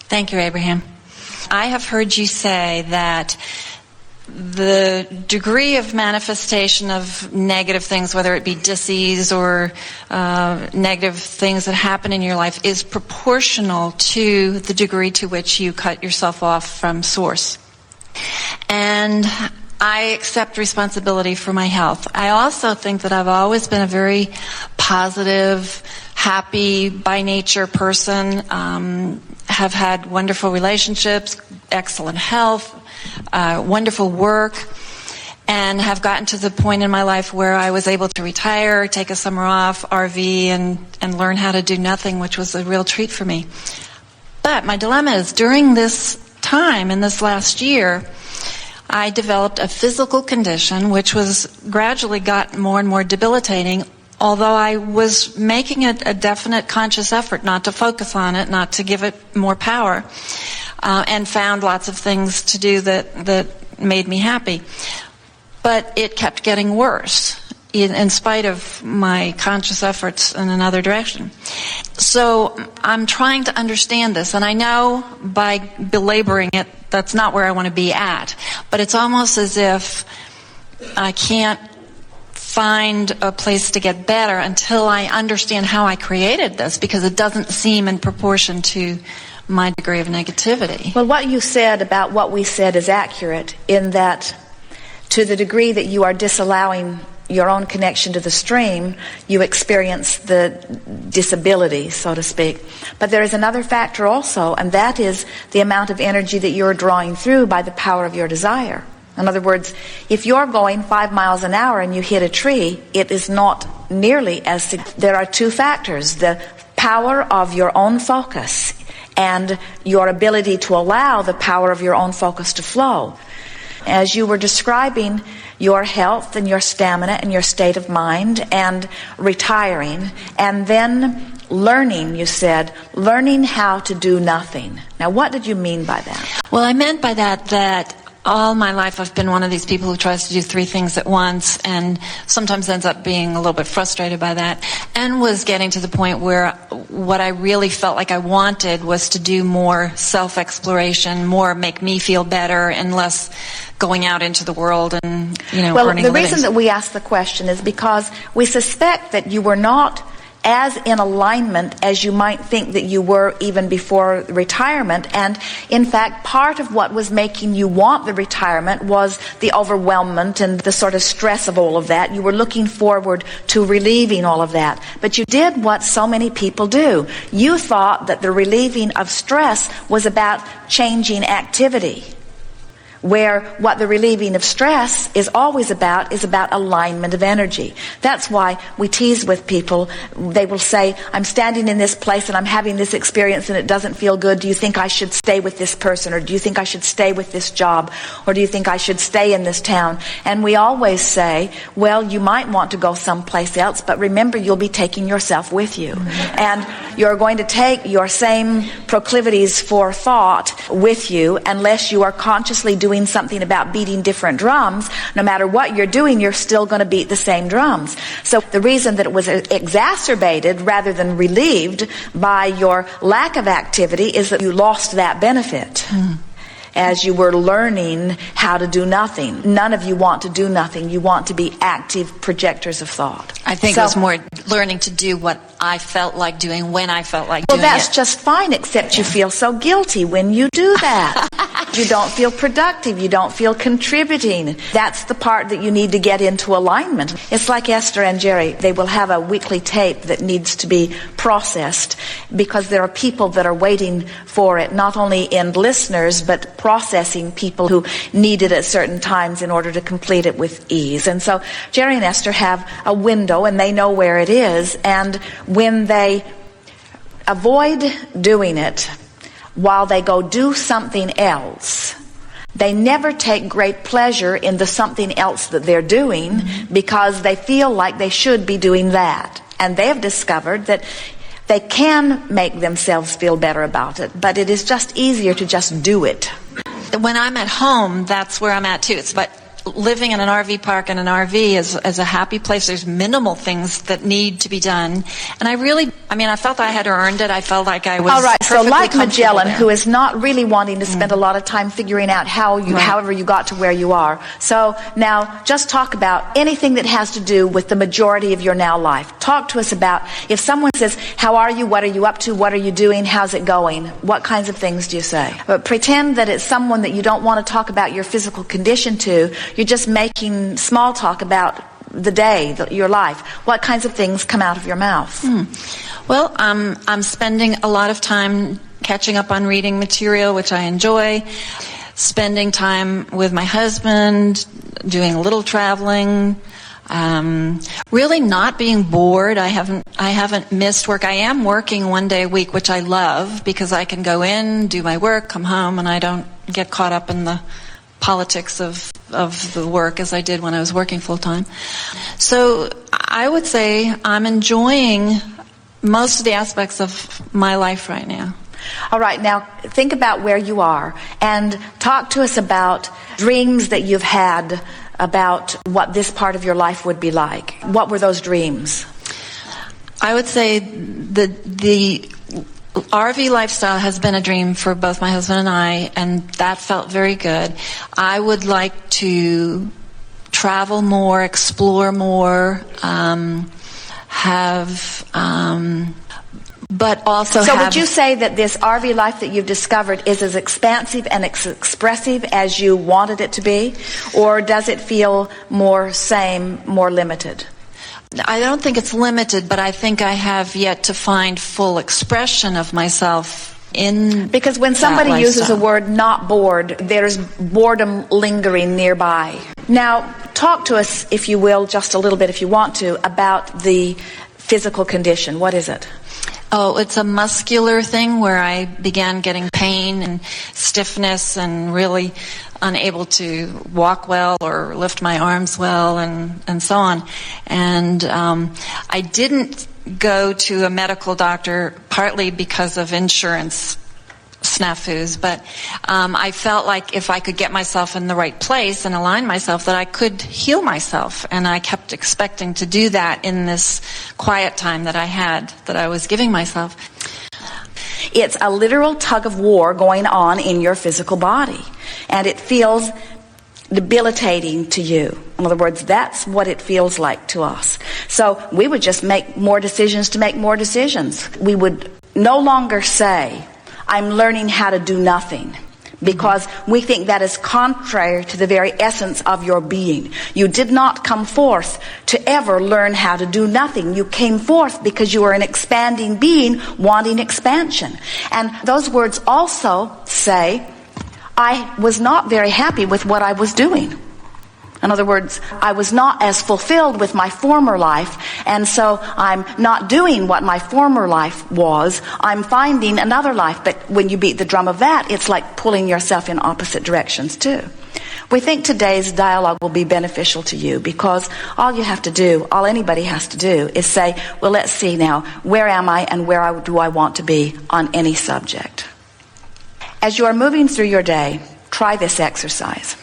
Thank you, Abraham. I have heard you say that the degree of manifestation of negative things, whether it be disease or negative things that happen in your life, is proportional to the degree to which you cut yourself off from source. And I accept responsibility for my health. I also think that I've always been a very positive, happy by nature person, have had wonderful relationships, excellent health, wonderful work, and have gotten to the point in my life where I was able to retire, take a summer off, RV, and learn how to do nothing, which was a real treat for me. But my dilemma is, during this time, in this last year, I developed a physical condition which was gradually got more and more debilitating, although I was making a definite conscious effort not to focus on it, not to give it more power, and found lots of things to do that made me happy. But it kept getting worse in spite of my conscious efforts in another direction. So I'm trying to understand this, and I know by belaboring it, that's not where I want to be at. But it's almost as if I can't find a place to get better until I understand how I created this, because it doesn't seem in proportion to my degree of negativity. Well, what you said about what we said is accurate, in that to the degree that you are disallowing your own connection to the stream, you experience the disability, so to speak. But there is another factor also, and that is the amount of energy that you're drawing through by the power of your desire. In other words, if you're going 5 miles an hour and you hit a tree, it is not nearly as... There are two factors: the power of your own focus and your ability to allow the power of your own focus to flow. As you were describing your health and your stamina and your state of mind and retiring, and then learning, you said, learning how to do nothing. Now, what did you mean by that? Well, I meant by that all my life I've been one of these people who tries to do 3 things at once, and sometimes ends up being a little bit frustrated by that, and was getting to the point where what I really felt like I wanted was to do more self-exploration, more make me feel better, and less going out into the world and, well, earning the livings. reason that we asked the question is because we suspect that you were not as in alignment as you might think that you were even before retirement. And in fact, part of what was making you want the retirement was the overwhelmment and the sort of stress of all of that. You were looking forward to relieving all of that. But you did what so many people do. You thought that the relieving of stress was about changing activity, where what the relieving of stress is always about is about alignment of energy. That's why we tease with people. They will say, I'm standing in this place and I'm having this experience and it doesn't feel good. Do you think I should stay with this person? Or do you think I should stay with this job? Or do you think I should stay in this town? And we always say, well, you might want to go someplace else, but remember, you'll be taking yourself with you. And you're going to take your same proclivities for thought with you unless you are consciously doing something about beating different drums. No matter what you're doing, you're still going to beat the same drums. So the reason that it was exacerbated rather than relieved by your lack of activity is that you lost that benefit. As you were learning how to do nothing. None of you want to do nothing. You want to be active projectors of thought. I think it was more learning to do what I felt like doing when I felt like doing it. Well, that's just fine, except you feel so guilty when you do that. You don't feel productive. You don't feel contributing. That's the part that you need to get into alignment. It's like Esther and Jerry. They will have a weekly tape that needs to be processed because there are people that are waiting for it, not only in listeners, but processing people who need it at certain times in order to complete it with ease. And so Jerry and Esther have a window and they know where it is, and when they avoid doing it while they go do something else, they never take great pleasure in the something else that they're doing because they feel like they should be doing that. And they have discovered that they can make themselves feel better about it, but it is just easier to just do it. When I'm at home, that's where I'm at too. It's but living in an RV park and an RV is a happy place. There's minimal things that need to be done. And I felt I had earned it. I felt like I was all right. So like Magellan, there. who is not really wanting to spend a lot of time figuring out however you got to where you are. So now just talk about anything that has to do with the majority of your now life. Talk to us about, if someone says, how are you? What are you up to? What are you doing? How's it going? What kinds of things do you say? But pretend that it's someone that you don't want to talk about your physical condition to. You're just making small talk about the day, your life. What kinds of things come out of your mouth? Well, I'm spending a lot of time catching up on reading material, which I enjoy. Spending time with my husband, doing a little traveling. Really not being bored. I haven't missed work. I am working 1 day a week, which I love because I can go in, do my work, come home, and I don't get caught up in the politics of the work as I did when I was working full time. So I would say I'm enjoying most of the aspects of my life right now. All right, now think about where you are and talk to us about dreams that you've had about what this part of your life would be like. What were those dreams? I would say the RV lifestyle has been a dream for both my husband and I, and that felt very good. I would like to travel more, explore more, but also So would you say that this RV life that you've discovered is as expansive and expressive as you wanted it to be? Or does it feel more same, more limited? I don't think it's limited, but I think I have yet to find full expression of myself in Because when somebody uses a word not bored, there's boredom lingering nearby. Now, talk to us, if you will, just a little bit if you want to, about the physical condition. What is it? Oh, it's a muscular thing where I began getting pain and stiffness and really unable to walk well or lift my arms well and so on. And I didn't go to a medical doctor partly because of insurance snafus, but I felt like if I could get myself in the right place and align myself, that I could heal myself. And I kept expecting to do that in this quiet time that I was giving myself. It's a literal tug of war going on in your physical body, and it feels debilitating to you. In other words, that's what it feels like to us. So we would just make more decisions to make more decisions. We would no longer say, I'm learning how to do nothing, because we think that is contrary to the very essence of your being. You did not come forth to ever learn how to do nothing. You came forth because you are an expanding being wanting expansion. And those words also say, I was not very happy with what I was doing. In other words, I was not as fulfilled with my former life, and so I'm not doing what my former life was. I'm finding another life. But when you beat the drum of that, it's like pulling yourself in opposite directions too. We think today's dialogue will be beneficial to you, because all you have to do, all anybody has to do, is say, well, let's see now, where am I and where do I want to be on any subject? As you are moving through your day, try this exercise.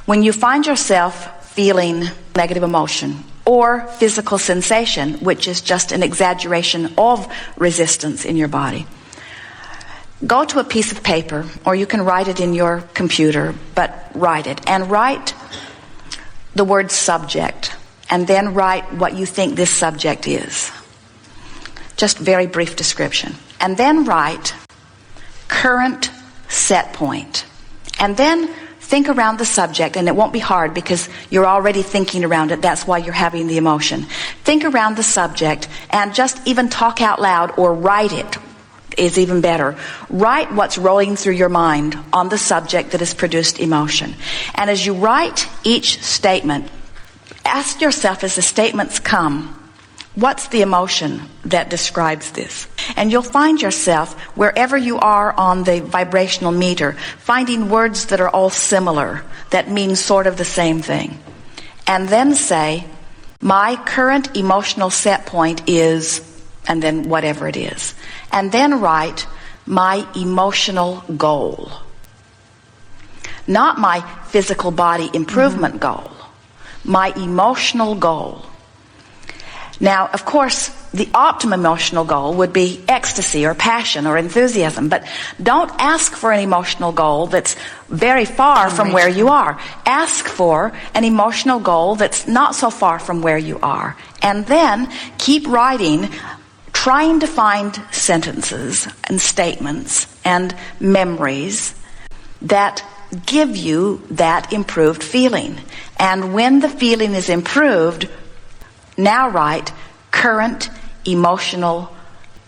When you find yourself feeling negative emotion or physical sensation, which is just an exaggeration of resistance in your body, go to a piece of paper, or you can write it in your computer, but write it. And write the word subject, and then write what you think this subject is. Just very brief description. And then write current set point. And then think around the subject, and it won't be hard because you're already thinking around it. That's why you're having the emotion. Think around the subject and just even talk out loud, or write it is even better. Write what's rolling through your mind on the subject that has produced emotion. And as you write each statement, ask yourself as the statements come, what's the emotion that describes this? And you'll find yourself, wherever you are on the vibrational meter, finding words that are all similar, that mean sort of the same thing. And then say, my current emotional set point is, and then whatever it is. And then write, my emotional goal. not my physical body improvement goal, my emotional goal. Now, of course, the optimum emotional goal would be ecstasy or passion or enthusiasm, but don't ask for an emotional goal that's very far from where you are. Ask for an emotional goal that's not so far from where you are. And then keep writing, trying to find sentences and statements and memories that give you that improved feeling. And when the feeling is improved, now write current emotional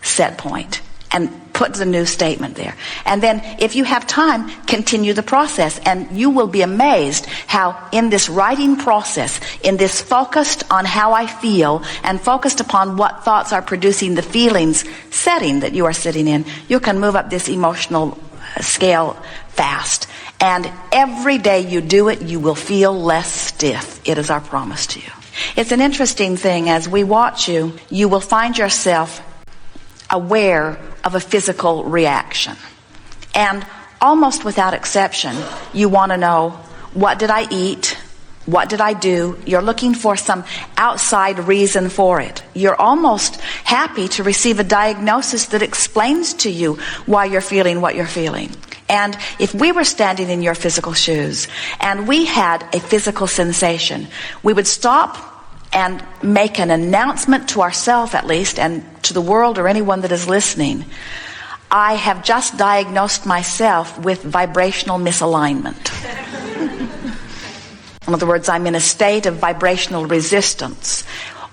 set point and put the new statement there. And then if you have time, continue the process, and you will be amazed how in this writing process, in this focused on how I feel and focused upon what thoughts are producing the feelings setting that you are sitting in, you can move up this emotional scale fast. And every day you do it, you will feel less stiff. It is our promise to you. It's an interesting thing. As we watch you, you will find yourself aware of a physical reaction. And almost without exception, you want to know, what did I eat? What did I do? You're looking for some outside reason for it. You're almost happy to receive a diagnosis that explains to you why you're feeling what you're feeling. And if we were standing in your physical shoes and we had a physical sensation, we would stop and make an announcement to ourselves, at least, and to the world or anyone that is listening. I have just diagnosed myself with vibrational misalignment. In other words, I'm in a state of vibrational resistance.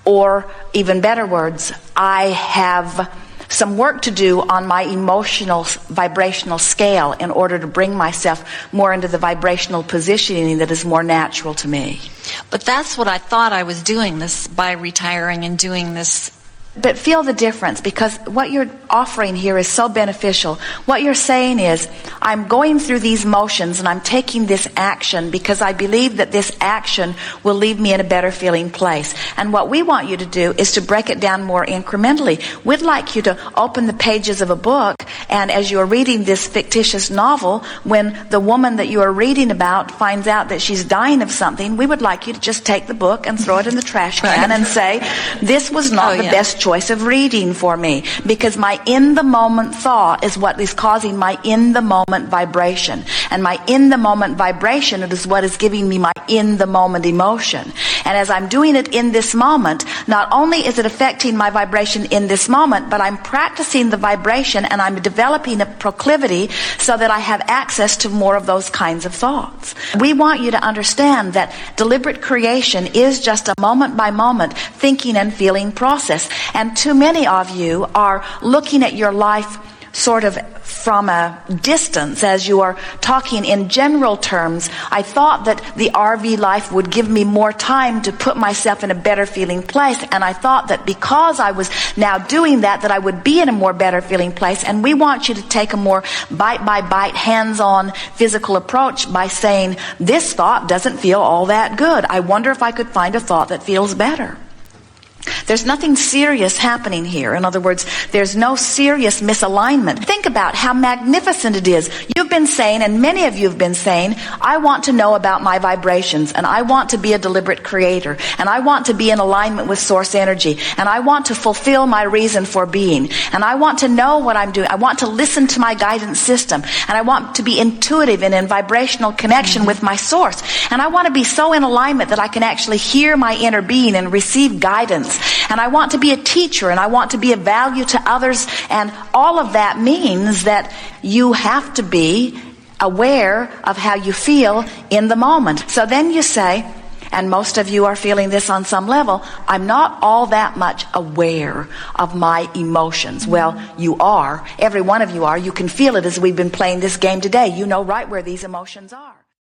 Or, even better words, I have some work to do on my emotional vibrational scale in order to bring myself more into the vibrational positioning that is more natural to me. But that's what I thought I was doing this by retiring and doing this. But feel the difference, because what you're offering here is so beneficial. What you're saying is, I'm going through these motions and I'm taking this action because I believe that this action will leave me in a better feeling place. And what we want you to do is to break it down more incrementally. We'd like you to open the pages of a book, and as you're reading this fictitious novel, when the woman that you are reading about finds out that she's dying of something, we would like you to just take the book and throw it in the trash can and say, this was not the best choice of reading for me, because my in-the-moment thought is what is causing my in-the-moment vibration. And my in-the-moment vibration is what is giving me my in-the-moment emotion. And as I'm doing it in this moment, not only is it affecting my vibration in this moment, but I'm practicing the vibration and I'm developing a proclivity so that I have access to more of those kinds of thoughts. We want you to understand that deliberate creation is just a moment-by-moment thinking and feeling process. And too many of you are looking at your life sort of from a distance as you are talking in general terms. I thought that the RV life would give me more time to put myself in a better feeling place, and I thought that because I was now doing that I would be in a more better feeling place. And we want you to take a more bite-by-bite, hands-on physical approach by saying, this thought doesn't feel all that good. I wonder if I could find a thought that feels better. There's nothing serious happening here. In other words, there's no serious misalignment. Think about how magnificent it is. You've been saying, and many of you have been saying, I want to know about my vibrations, and I want to be a deliberate creator, and I want to be in alignment with source energy, and I want to fulfill my reason for being, and I want to know what I'm doing. I want to listen to my guidance system, and I want to be intuitive and in vibrational connection with my source, and I want to be so in alignment that I can actually hear my inner being and receive guidance. And I want to be a teacher, and I want to be of value to others. And all of that means that you have to be aware of how you feel in the moment. So then you say, and most of you are feeling this on some level, I'm not all that much aware of my emotions. Well, you are. Every one of you are. You can feel it as we've been playing this game today. You know right where these emotions are.